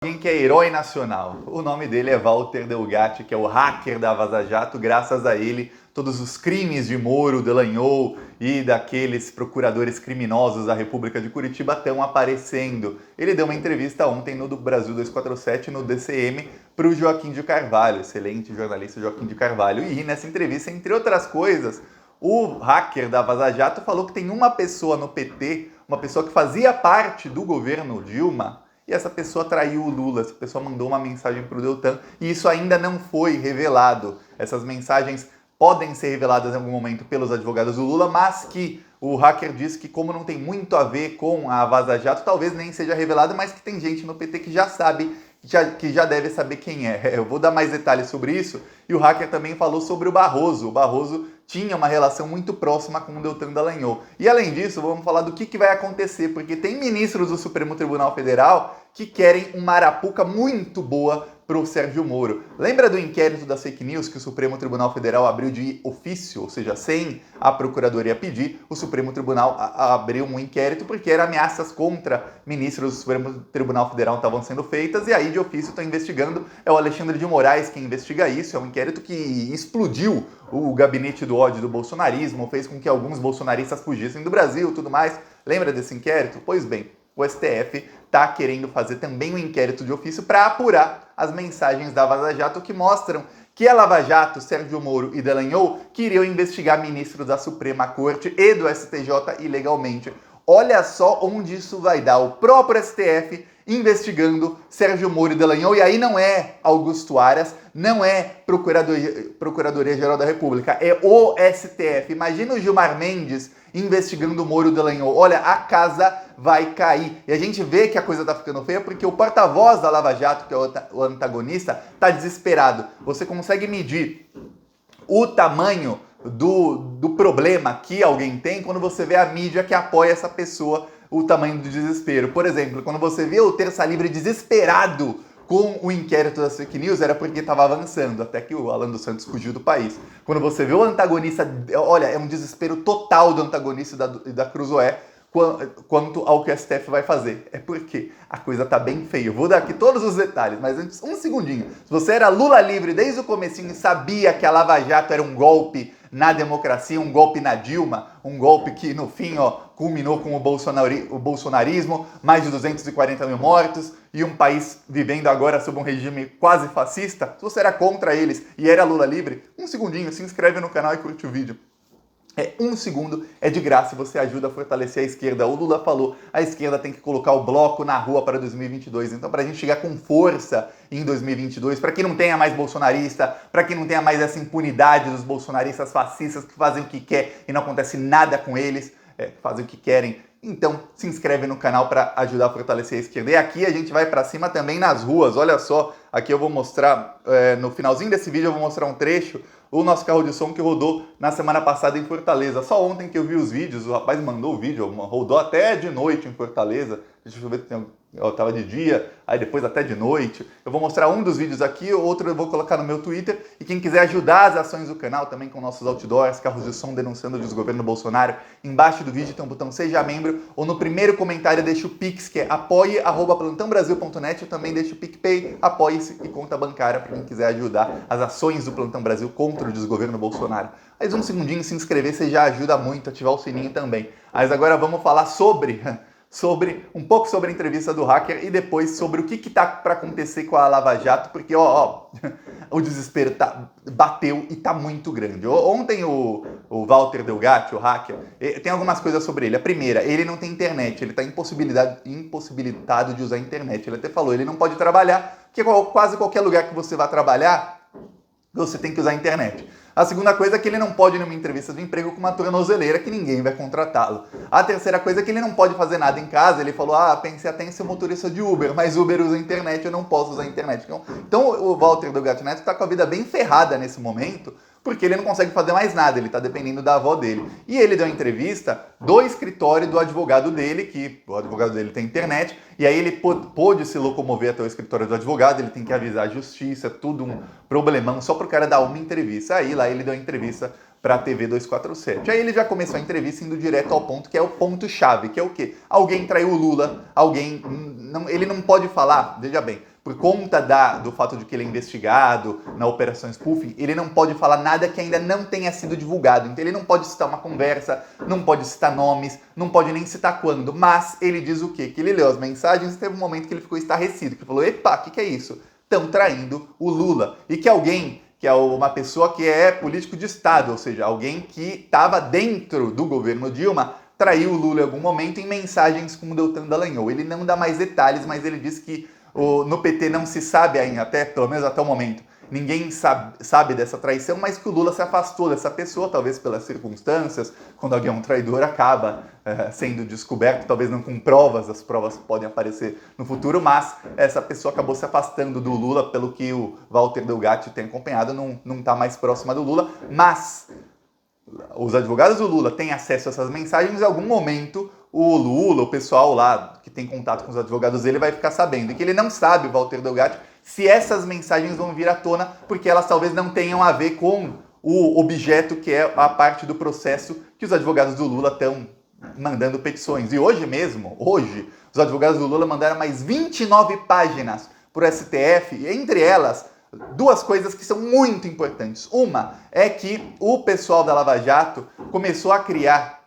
Alguém que é herói nacional. O nome dele é Walter Delgatti, que é o hacker da Vaza Jato. Graças a ele, todos os crimes de Moro, Dallagnol e daqueles procuradores criminosos da República de Curitiba estão aparecendo. Ele deu uma entrevista ontem no do Brasil 247, no DCM, para o Joaquim de Carvalho, excelente jornalista Joaquim de Carvalho. E nessa entrevista, entre outras coisas, o hacker da Vaza Jato falou que tem uma pessoa no PT, uma pessoa que fazia parte do governo Dilma, e essa pessoa traiu o Lula, essa pessoa mandou uma mensagem para o Deltan e isso ainda não foi revelado. Essas mensagens podem ser reveladas em algum momento pelos advogados do Lula, mas que o hacker disse que como não tem muito a ver com a Vaza Jato, talvez nem seja revelado, mas que tem gente no PT que já sabe, que já deve saber quem é. Eu vou dar mais detalhes sobre isso. E o hacker também falou sobre o Barroso. O Barroso tinha uma relação muito próxima com o Deltan Dallagnol. E além disso, vamos falar do que vai acontecer, porque tem ministros do Supremo Tribunal Federal que querem uma arapuca muito boa para o Sérgio Moro. Lembra do inquérito das fake news que o Supremo Tribunal Federal abriu de ofício, ou seja, sem a Procuradoria pedir? O Supremo Tribunal abriu um inquérito porque eram ameaças contra ministros do Supremo Tribunal Federal estavam sendo feitas e aí de ofício estão investigando. É o Alexandre de Moraes quem investiga isso. É um inquérito que explodiu o gabinete do ódio do bolsonarismo, fez com que alguns bolsonaristas fugissem do Brasil e tudo mais. Lembra desse inquérito? Pois bem, o STF está querendo fazer também um inquérito de ofício para apurar as mensagens da Vaza Jato que mostram que a Lava Jato, Sérgio Moro e Dallagnol queriam investigar ministros da Suprema Corte e do STJ ilegalmente. Olha só onde isso vai dar. O próprio STF investigando Sérgio Moro e Dallagnol, e aí não é Augusto Aras, não é Procuradoria-Geral da República, é o STF. Imagina o Gilmar Mendes investigando o Moro e Dallagnol. Olha, a casa vai cair. E a gente vê que a coisa tá ficando feia porque o porta-voz da Lava Jato, que é o antagonista, tá desesperado. Você consegue medir o tamanho do problema que alguém tem quando você vê a mídia que apoia essa pessoa, o tamanho do desespero. Por exemplo, quando você vê o Terça Livre desesperado com o inquérito das fake news, era porque estava avançando, até que o Alan dos Santos fugiu do país. Quando você vê o antagonista, olha, é um desespero total do antagonista da Cruzoé quanto ao que o STF vai fazer. É porque a coisa tá bem feia. Eu vou dar aqui todos os detalhes, mas antes, um segundinho. Se você era Lula livre desde o comecinho e sabia que a Lava Jato era um golpe na democracia, um golpe na Dilma, um golpe que no fim culminou com o bolsonarismo, mais de 240 mil mortos e um país vivendo agora sob um regime quase fascista, se você era contra eles e era Lula livre, um segundinho, se inscreve no canal e curte o vídeo. Um segundo, é de graça e você ajuda a fortalecer a esquerda. O Lula falou, a esquerda tem que colocar o bloco na rua para 2022. Então, para a gente chegar com força em 2022, para que não tenha mais bolsonarista, para que não tenha mais essa impunidade dos bolsonaristas fascistas que fazem o que quer e não acontece nada com eles, fazem o que querem. Então, se inscreve no canal para ajudar a fortalecer a esquerda. E aqui a gente vai para cima também nas ruas. Olha só, aqui eu vou mostrar, no finalzinho desse vídeo eu vou mostrar um trecho, o nosso carro de som que rodou na semana passada em Fortaleza. Só ontem que eu vi os vídeos, o rapaz mandou o vídeo, rodou até de noite em Fortaleza. Deixa eu ver, tava de dia, aí depois até de noite. Eu vou mostrar um dos vídeos aqui, outro eu vou colocar no meu Twitter. E quem quiser ajudar as ações do canal, também com nossos outdoors, carros de som denunciando o desgoverno Bolsonaro, embaixo do vídeo tem um botão Seja Membro, ou no primeiro comentário deixa o Pix, que é apoie@plantãobrasil.net. Eu também deixo o PicPay, apoie-se e conta bancária para quem quiser ajudar as ações do Plantão Brasil contra o desgoverno Bolsonaro. Mas um segundinho, se inscrever, você já ajuda muito, ativar o sininho também. Mas agora vamos falar um pouco sobre a entrevista do hacker e depois sobre o que tá para acontecer com a Lava Jato, porque o desespero bateu e tá muito grande. Ontem o Walter Delgatti, o hacker, tem algumas coisas sobre ele. A primeira, ele não tem internet, ele tá impossibilitado de usar a internet. Ele até falou, ele não pode trabalhar, porque quase qualquer lugar que você vai trabalhar, você tem que usar a internet. A segunda coisa é que ele não pode ir numa entrevista de emprego com uma tornozeleira que ninguém vai contratá-lo. A terceira coisa é que ele não pode fazer nada em casa. Ele falou, pensei até em ser motorista de Uber, mas Uber usa a internet, eu não posso usar a internet. Então o Walter Delgatti Neto está com a vida bem ferrada nesse momento, porque ele não consegue fazer mais nada, ele está dependendo da avó dele. E ele deu uma entrevista do escritório do advogado dele, que o advogado dele tem internet, e aí ele pôde se locomover até o escritório do advogado, ele tem que avisar a justiça, tudo um problemão, só pro cara dar uma entrevista. Aí lá ele deu uma entrevista para a TV 247. Aí ele já começou a entrevista indo direto ao ponto, que é o ponto-chave, que é o quê? Alguém traiu o Lula, ele não pode falar, veja bem, por conta do fato de que ele é investigado na operação spoofing, ele não pode falar nada que ainda não tenha sido divulgado. Então ele não pode citar uma conversa, não pode citar nomes, não pode nem citar quando. Mas ele diz o quê? Que ele leu as mensagens e teve um momento que ele ficou estarrecido, que falou, epa, o que é isso? Estão traindo o Lula. E que alguém, que é uma pessoa que é político de Estado, ou seja, alguém que estava dentro do governo Dilma, traiu o Lula em algum momento em mensagens com o Deltan Dallagnol. Ele não dá mais detalhes, mas ele diz que no PT não se sabe ainda, pelo menos até o momento, ninguém sabe dessa traição, mas que o Lula se afastou dessa pessoa, talvez pelas circunstâncias, quando alguém é um traidor acaba sendo descoberto, talvez não com provas, as provas podem aparecer no futuro, mas essa pessoa acabou se afastando do Lula, pelo que o Walter Delgatti tem acompanhado, não está mais próxima do Lula, mas os advogados do Lula têm acesso a essas mensagens, em algum momento o Lula, o pessoal lá que tem contato com os advogados dele vai ficar sabendo. E que ele não sabe, o Walter Delgatti, se essas mensagens vão vir à tona, porque elas talvez não tenham a ver com o objeto que é a parte do processo que os advogados do Lula estão mandando petições. E hoje mesmo, os advogados do Lula mandaram mais 29 páginas para o STF, e entre elas, duas coisas que são muito importantes. Uma é que o pessoal da Lava Jato começou a criar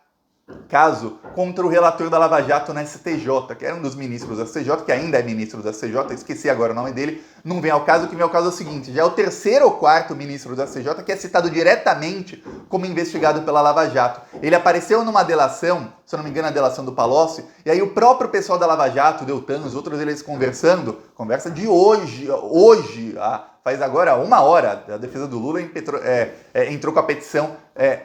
caso contra o relator da Lava Jato na STJ, que era um dos ministros da STJ, que ainda é ministro da STJ, esqueci agora o nome dele, não vem ao caso, o que vem ao caso é o seguinte, já é o terceiro ou quarto ministro da STJ que é citado diretamente como investigado pela Lava Jato. Ele apareceu numa delação, se eu não me engano a delação do Palocci, e aí o próprio pessoal da Lava Jato, Deltan, os outros eles conversa de hoje, faz agora 1 hora, a defesa do Lula entrou com a petição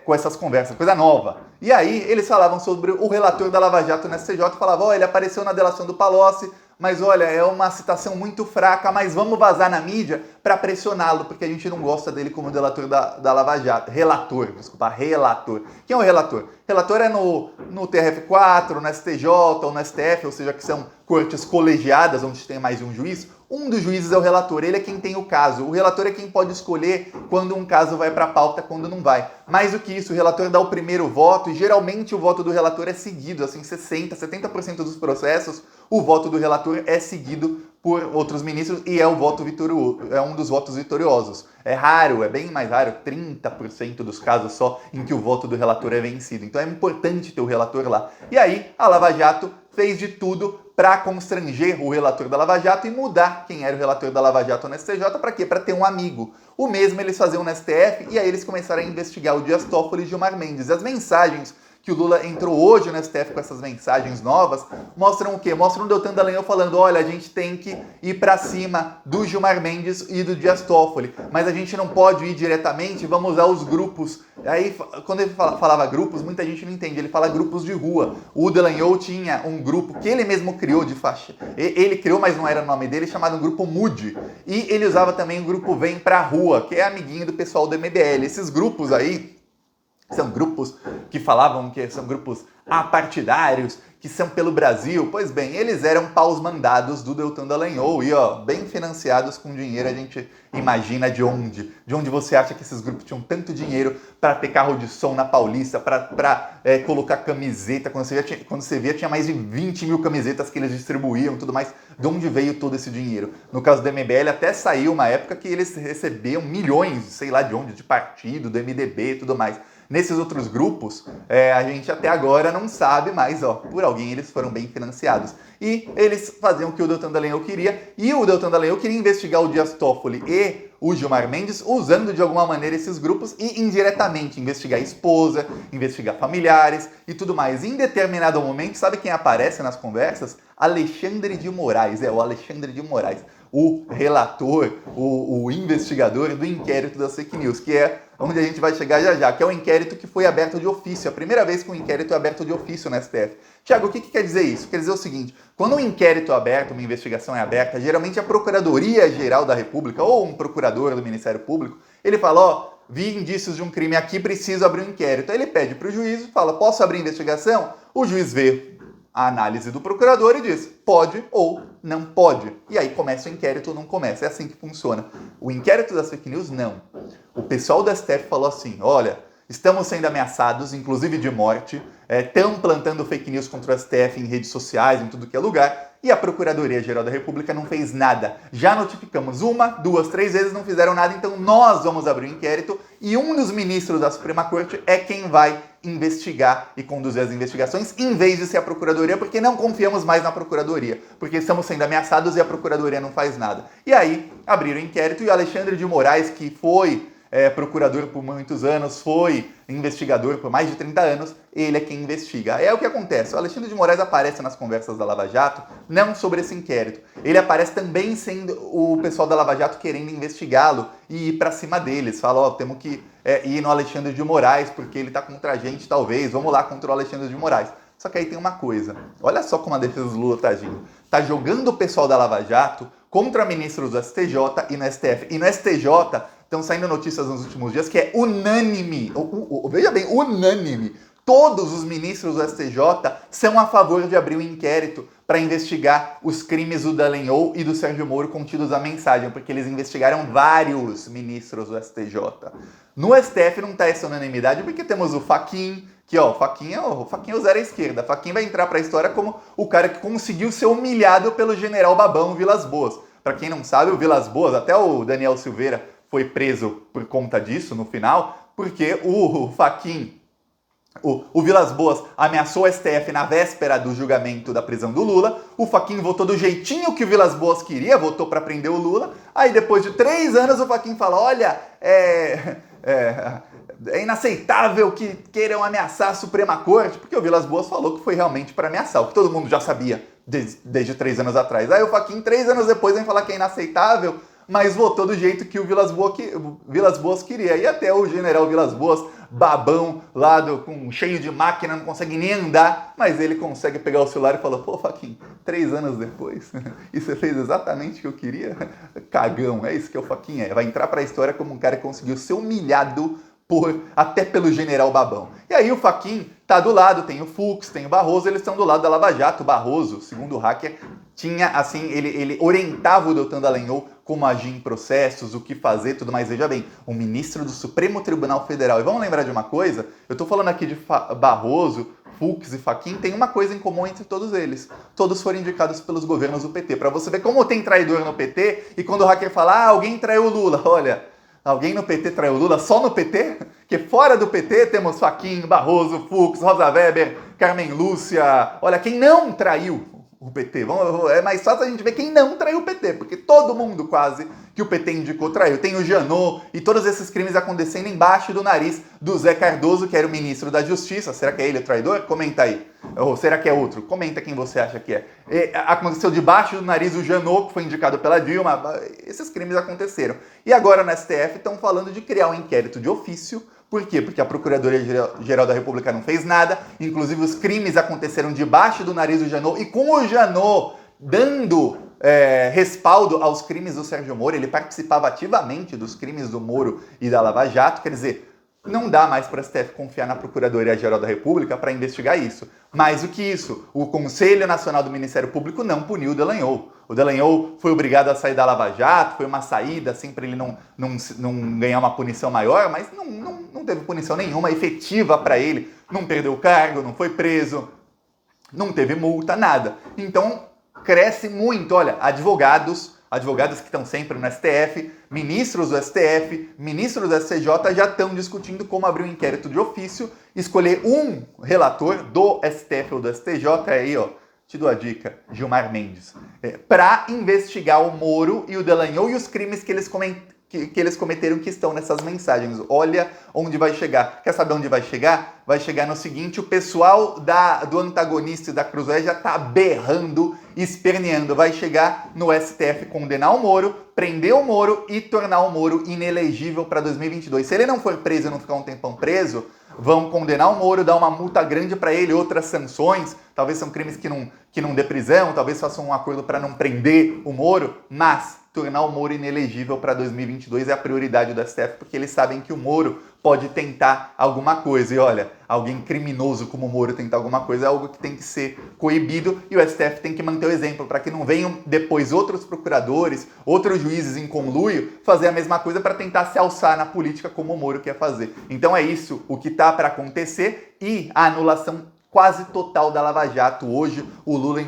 com essas conversas, coisa nova. E aí eles falavam sobre o relator da Lava Jato na STJ, falavam, ele apareceu na delação do Palocci, mas olha, é uma citação muito fraca, mas vamos vazar na mídia para pressioná-lo, porque a gente não gosta dele como relator da Lava Jato. Relator. Quem é o relator? Relator é no TRF4, no STJ ou no STF, ou seja, que são cortes colegiadas, onde tem mais de um juiz. Um dos juízes é o relator, ele é quem tem o caso. O relator é quem pode escolher quando um caso vai para a pauta, quando não vai. Mais do que isso, o relator dá o primeiro voto e geralmente o voto do relator é seguido, assim, 70% dos processos, o voto do relator é seguido por outros ministros e é um dos votos vitoriosos. É raro, é bem mais raro, 30% dos casos só em que o voto do relator é vencido. Então é importante ter o relator lá. E aí, a Lava Jato fez de tudo para constranger o relator da Lava Jato e mudar quem era o relator da Lava Jato no STJ, para quê? Para ter um amigo. O mesmo eles faziam no STF e aí eles começaram a investigar o Dias Toffoli e Gilmar Mendes. As mensagens que o Lula entrou hoje no STF com essas mensagens novas, mostram o quê? Mostram o Deltan Dallagnol falando, olha, a gente tem que ir para cima do Gilmar Mendes e do Dias Toffoli, mas a gente não pode ir diretamente, vamos usar os grupos. Aí, quando ele falava grupos, muita gente não entende, ele fala grupos de rua. O Dallagnol tinha um grupo que ele mesmo criou de faixa. Ele criou, mas não era o nome dele, chamado Grupo Mude. E ele usava também o grupo Vem Pra Rua, que é amiguinho do pessoal do MBL. Esses grupos aí, são grupos que falavam que são grupos apartidários, que são pelo Brasil. Pois bem, eles eram paus mandados do Deltan Dallagnol e, bem financiados com dinheiro. A gente imagina de onde. De onde você acha que esses grupos tinham tanto dinheiro para ter carro de som na Paulista, para colocar camiseta. Quando você via, tinha mais de 20 mil camisetas que eles distribuíam e tudo mais. De onde veio todo esse dinheiro? No caso do MBL, até saiu uma época que eles recebiam milhões, sei lá de onde, de partido, do MDB e tudo mais. Nesses outros grupos, a gente até agora não sabe, mas por alguém eles foram bem financiados. E eles faziam o que o Deltan Dallagnol queria, e o Deltan Dallagnol queria investigar o Dias Toffoli e o Gilmar Mendes, usando de alguma maneira esses grupos e indiretamente investigar a esposa, investigar familiares e tudo mais. Em determinado momento, sabe quem aparece nas conversas? Alexandre de Moraes, o Alexandre de Moraes, o relator, o investigador do inquérito das fake news, que é onde a gente vai chegar já, que é um inquérito que foi aberto de ofício, a primeira vez que um inquérito é aberto de ofício no STF. Tiago, o que quer dizer isso? Quer dizer o seguinte, quando um inquérito é aberto, uma investigação é aberta, geralmente a Procuradoria-Geral da República ou um procurador do Ministério Público, ele fala, vi indícios de um crime aqui, preciso abrir um inquérito. Aí ele pede para o juiz, fala, posso abrir investigação? O juiz vê a análise do procurador e diz, pode ou não pode. E aí começa o inquérito ou não começa. É assim que funciona. O inquérito das fake news, não. O pessoal do STF falou assim, olha, estamos sendo ameaçados, inclusive de morte, estão plantando fake news contra o STF em redes sociais, em tudo que é lugar, e a Procuradoria-Geral da República não fez nada. Já notificamos 1, 2, 3 vezes, não fizeram nada, então nós vamos abrir um inquérito e um dos ministros da Suprema Corte é quem vai investigar e conduzir as investigações, em vez de ser a Procuradoria, porque não confiamos mais na Procuradoria, porque estamos sendo ameaçados e a Procuradoria não faz nada. E aí, abriram o inquérito e o Alexandre de Moraes, que foi procurador por muitos anos, foi investigador por mais de 30 anos, ele é quem investiga. É o que acontece, o Alexandre de Moraes aparece nas conversas da Lava Jato, não sobre esse inquérito. Ele aparece também sendo o pessoal da Lava Jato querendo investigá-lo e ir pra cima deles. Fala, ó, temos que ir no Alexandre de Moraes, porque ele tá contra a gente, talvez, vamos lá contra o Alexandre de Moraes. Só que aí tem uma coisa, olha só como a defesa do Lula tá agindo. Tá jogando o pessoal da Lava Jato contra ministros do STJ e no STF. E no STJ estão saindo notícias nos últimos dias que é unânime, veja bem, unânime. Todos os ministros do STJ são a favor de abrir um inquérito para investigar os crimes do Dallagnol e do Sérgio Moro contidos na mensagem, porque eles investigaram vários ministros do STJ. No STF não está essa unanimidade, porque temos o Fachin, que ó, o Fachin é o zero à esquerda. Fachin vai entrar para a história como o cara que conseguiu ser humilhado pelo general Babão Vilas Boas. Para quem não sabe, o Vilas Boas, até o Daniel Silveira foi preso por conta disso no final, porque o Fachin, o Vilas Boas ameaçou o STF na véspera do julgamento da prisão do Lula. O Fachin votou do jeitinho que o Vilas Boas queria, votou para prender o Lula. Aí depois de 3 anos o Fachin fala, olha, é inaceitável que queiram ameaçar a Suprema Corte, porque o Vilas Boas falou que foi realmente para ameaçar, o que todo mundo já sabia desde 3 anos atrás. Aí o Fachin, 3 anos depois, vem falar que é inaceitável, mas votou do jeito que o Vilas Boas queria. E até o general Vilas Boas, babão, lá cheio de máquina, não consegue nem andar, mas ele consegue pegar o celular e falou, pô, Fachin, 3 anos depois, e você fez exatamente o que eu queria? Cagão, é isso que o Fachin é. Vai entrar para a história como um cara que conseguiu ser humilhado até pelo general Babão. E aí o Fachin tá do lado, tem o Fux, tem o Barroso, eles estão do lado da Lava Jato. O Barroso, segundo o hacker, tinha, assim, ele orientava o Deltan Dallagnol como agir em processos, o que fazer, tudo mais. Veja bem, o ministro do Supremo Tribunal Federal. E vamos lembrar de uma coisa, eu tô falando aqui de Barroso, Fux e Fachin, tem uma coisa em comum entre todos eles. Todos foram indicados pelos governos do PT. Para você ver como tem traidor no PT, e quando o hacker fala, alguém traiu o Lula, olha, alguém no PT traiu o Lula só no PT? Que fora do PT temos Fachin, Barroso, Fux, Rosa Weber, Carmen Lúcia. Olha, quem não traiu o PT? É mais fácil a gente ver quem não traiu o PT, porque todo mundo quase que o PT indicou traiu. Tem o Janot e todos esses crimes acontecendo embaixo do nariz do Zé Cardoso, que era o ministro da Justiça. Será que é ele o traidor? Comenta aí. Ou será que é outro? Comenta quem você acha que é. Aconteceu debaixo do nariz o Janot, que foi indicado pela Dilma. Esses crimes aconteceram. E agora no STF estão falando de criar um inquérito de ofício. Por quê? Porque a Procuradoria-Geral da República não fez nada, inclusive os crimes aconteceram debaixo do nariz do Janot, e com o Janot dando respaldo aos crimes do Sérgio Moro, ele participava ativamente dos crimes do Moro e da Lava Jato, quer dizer, não dá mais para o STF confiar na Procuradoria-Geral da República para investigar isso. Mais do que isso, o Conselho Nacional do Ministério Público não puniu o Dallagnol. O Dallagnol foi obrigado a sair da Lava Jato, foi uma saída assim para ele não ganhar uma punição maior, mas não teve punição nenhuma efetiva para ele. Não perdeu o cargo, não foi preso, não teve multa, nada. Então cresce muito, olha, advogados que estão sempre no STF, ministros do STF, ministros do STJ já estão discutindo como abrir um inquérito de ofício, escolher um relator do STF ou do STJ, aí ó, te dou a dica, Gilmar Mendes, para investigar o Moro e o Dallagnol e os crimes que eles cometeram que estão nessas mensagens. Olha onde vai chegar. Quer saber onde vai chegar? Vai chegar no seguinte, o pessoal do antagonista e da Cruzoé já tá berrando, esperneando. Vai chegar no STF condenar o Moro, prender o Moro e tornar o Moro inelegível para 2022. Se ele não for preso e não ficar um tempão preso, vão condenar o Moro, dar uma multa grande para ele, outras sanções, talvez são crimes que não dê prisão, talvez façam um acordo para não prender o Moro, mas tornar o Moro inelegível para 2022 é a prioridade do STF, porque eles sabem que o Moro pode tentar alguma coisa. E olha, alguém criminoso como o Moro tentar alguma coisa é algo que tem que ser coibido, e o STF tem que manter o exemplo, para que não venham depois outros procuradores, outros juízes em conluio, fazer a mesma coisa para tentar se alçar na política como o Moro quer fazer. Então é isso o que está para acontecer, e a anulação quase total da Lava Jato. Hoje o Lula,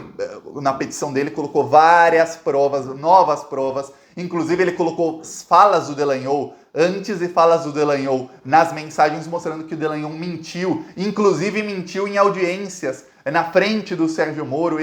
na petição dele, colocou várias provas, novas provas, inclusive ele colocou falas do Dallagnol antes e falas do Dallagnol nas mensagens, mostrando que o Dallagnol mentiu, inclusive mentiu em audiências na frente do Sérgio Moro.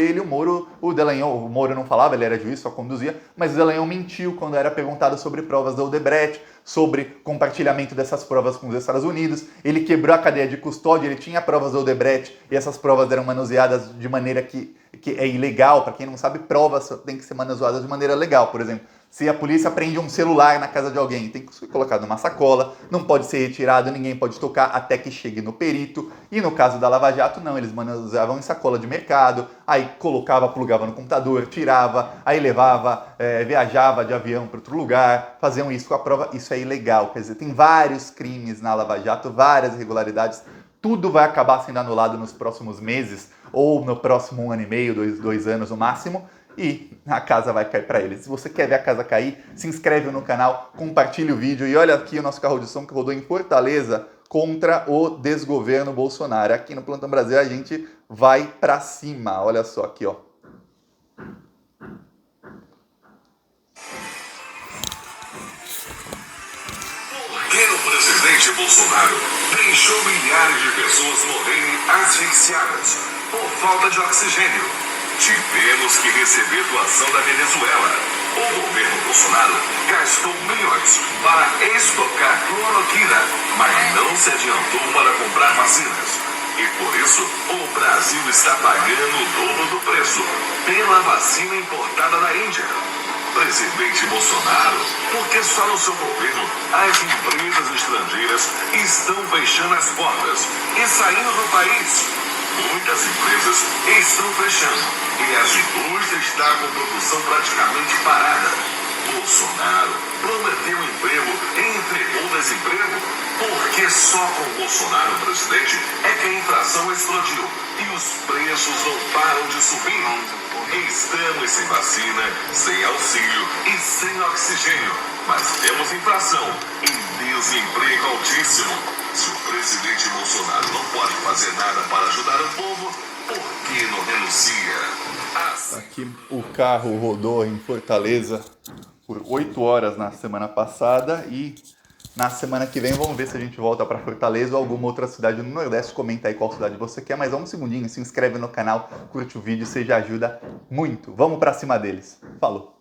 O Dallagnol, o Moro não falava, ele era juiz, só conduzia, mas o Dallagnol mentiu quando era perguntado sobre provas da Odebrecht, sobre compartilhamento dessas provas com os Estados Unidos. Ele quebrou a cadeia de custódia, ele tinha provas da Odebrecht e essas provas eram manuseadas de maneira que é ilegal. Para quem não sabe, provas têm que ser manuseadas de maneira legal. Por exemplo, se a polícia prende um celular na casa de alguém, tem que ser colocado numa sacola, não pode ser retirado, ninguém pode tocar até que chegue no perito. E no caso da Lava Jato, não, eles manuseavam em sacola de mercado, aí colocava, plugava no computador, tirava, aí levava, viajava de avião para outro lugar, faziam isso com a prova. Isso é ilegal, quer dizer, tem vários crimes na Lava Jato, várias irregularidades. Tudo vai acabar sendo anulado nos próximos meses, ou no próximo 1 ano e meio, 2 anos no máximo, e a casa vai cair para eles. Se você quer ver a casa cair, se inscreve no canal, compartilha o vídeo e olha aqui o nosso carro de som que rodou em Fortaleza contra o desgoverno Bolsonaro. Aqui no Plantão Brasil a gente vai para cima. Olha só aqui, ó. O presidente Bolsonaro deixou milhares de pessoas morrerem asfixiadas por falta de oxigênio. Tivemos que receber doação da Venezuela. O governo Bolsonaro gastou milhões para estocar cloroquina, mas não se adiantou para comprar vacinas. E por isso, o Brasil está pagando o dobro do preço pela vacina importada da Índia. Presidente Bolsonaro, porque só no seu governo as empresas estrangeiras estão fechando as portas e saindo do país. Muitas empresas estão fechando e as indústrias estão com produção praticamente parada. Bolsonaro prometeu emprego e entregou desemprego, porque só com Bolsonaro presidente é que a inflação explodiu e os preços não param de subir. Estamos sem vacina, sem auxílio e sem oxigênio, mas temos inflação e desemprego altíssimo. Se o presidente Bolsonaro não pode fazer nada para ajudar o povo, por que não renuncia? Aqui o carro rodou em Fortaleza por 8 horas na semana passada e na semana que vem vamos ver se a gente volta para Fortaleza ou alguma outra cidade no Nordeste. Comenta aí qual cidade você quer, mas dá um segundinho, se inscreve no canal, curte o vídeo, você já ajuda muito. Vamos para cima deles. Falou!